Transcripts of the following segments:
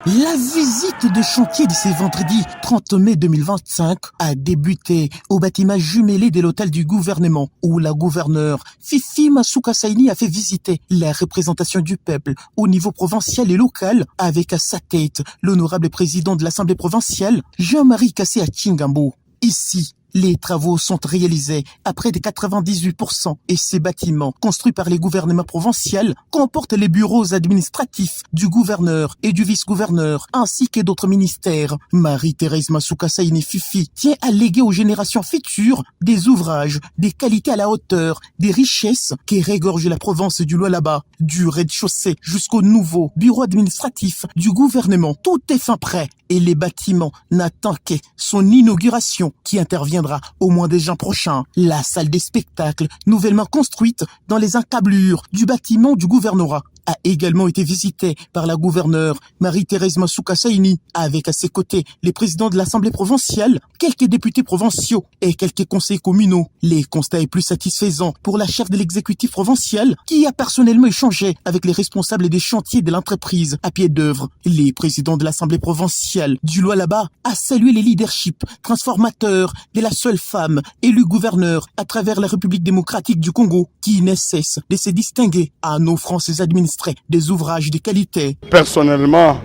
La visite de chantier de ce vendredi 30 mai 2025 a débuté au bâtiment jumelé de l'hôtel du gouvernement où la gouverneure Fifi Masuka Saini a fait visiter la représentation du peuple au niveau provincial et local avec à sa tête l'honorable président de l'Assemblée provinciale Jean-Marie Kassé Tchingambo. Ici, les travaux sont réalisés à près de 98% et ces bâtiments, construits par les gouvernements provinciaux, comportent les bureaux administratifs du gouverneur et du vice-gouverneur, ainsi que d'autres ministères. Marie-Thérèse Masuka Saini Fifi tient à léguer aux générations futures des ouvrages, des qualités à la hauteur, des richesses qui régorgent la province du Lualaba, du rez-de-chaussée jusqu'au nouveau bureau administratif du gouvernement. Tout est fin prêt et les bâtiments n'attendent que son inauguration qui interviendra au mois de juin prochain. La salle des spectacles, nouvellement construite dans les encablures du bâtiment du gouvernorat, a également été visitée par la gouverneure Marie-Thérèse Masuka Saini, avec à ses côtés les présidents de l'Assemblée provinciale, quelques députés provinciaux et quelques conseillers communaux. Les constats est plus satisfaisant pour la chef de l'exécutif provincial qui a personnellement échangé avec les responsables des chantiers de l'entreprise à pied d'œuvre. Les présidents de l'Assemblée provinciale du Lualaba a salué les leaderships transformateurs de la seule femme élue gouverneur à travers la République démocratique du Congo qui ne cesse de se distinguer en offrant ses administrateurs des ouvrages de qualité. Personnellement,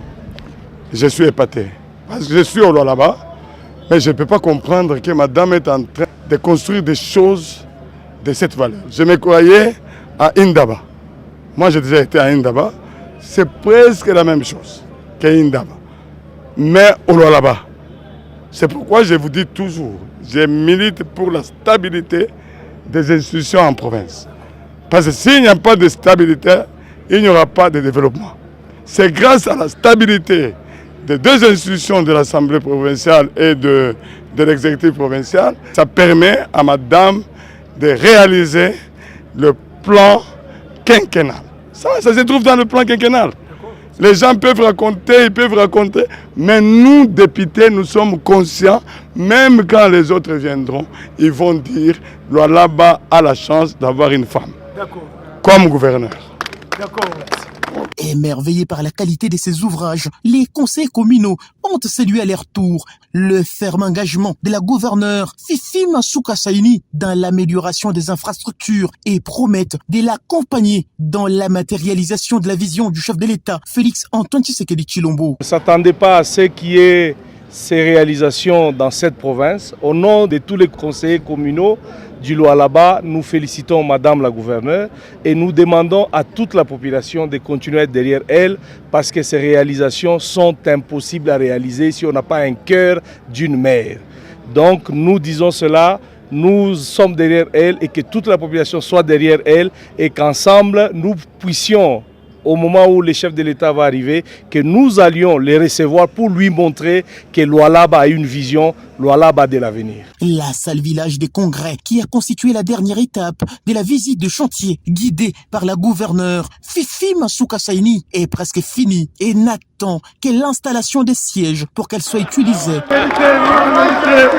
je suis épaté. Parce que je suis au Lualaba, mais je ne peux pas comprendre que madame est en train de construire des choses de cette valeur. Je me croyais à Indaba. Moi, j'ai déjà été à Indaba. C'est presque la même chose qu'Indaba. Mais au Lualaba. C'est pourquoi je vous dis toujours, je milite pour la stabilité des institutions en province. Parce que s'il n'y a pas de stabilité, il n'y aura pas de développement. C'est grâce à la stabilité des deux institutions de l'Assemblée provinciale et de l'exécutif provincial, ça permet à madame de réaliser le plan quinquennal. Ça se trouve dans le plan quinquennal. Les gens peuvent raconter, mais nous, députés, nous sommes conscients, même quand les autres viendront, ils vont dire « Lualaba a la chance d'avoir une femme comme gouverneur ». Émerveillés par la qualité de ces ouvrages, les conseils communaux ont salué à leur tour le ferme engagement de la gouverneure Fifi Masuka Saini dans l'amélioration des infrastructures et promettent de l'accompagner dans la matérialisation de la vision du chef de l'État, Félix Antoine Tshisekedi Tshilombo. Ne s'attendait pas à ce qui est ces réalisations dans cette province. Au nom de tous les conseillers communaux du Lualaba, nous félicitons Madame la gouverneure et nous demandons à toute la population de continuer à être derrière elle parce que ces réalisations sont impossibles à réaliser si on n'a pas un cœur d'une mère. Donc nous disons cela, nous sommes derrière elle et que toute la population soit derrière elle et qu'ensemble nous puissions, au moment où le chef de l'État va arriver, que nous allions les recevoir pour lui montrer que Lualaba a une vision, Lualaba de l'avenir. La salle village des congrès qui a constitué la dernière étape de la visite de chantier guidée par la gouverneure Fifi Masuka Saini est presque finie et n'attend que l'installation des sièges pour qu'elle soit utilisée.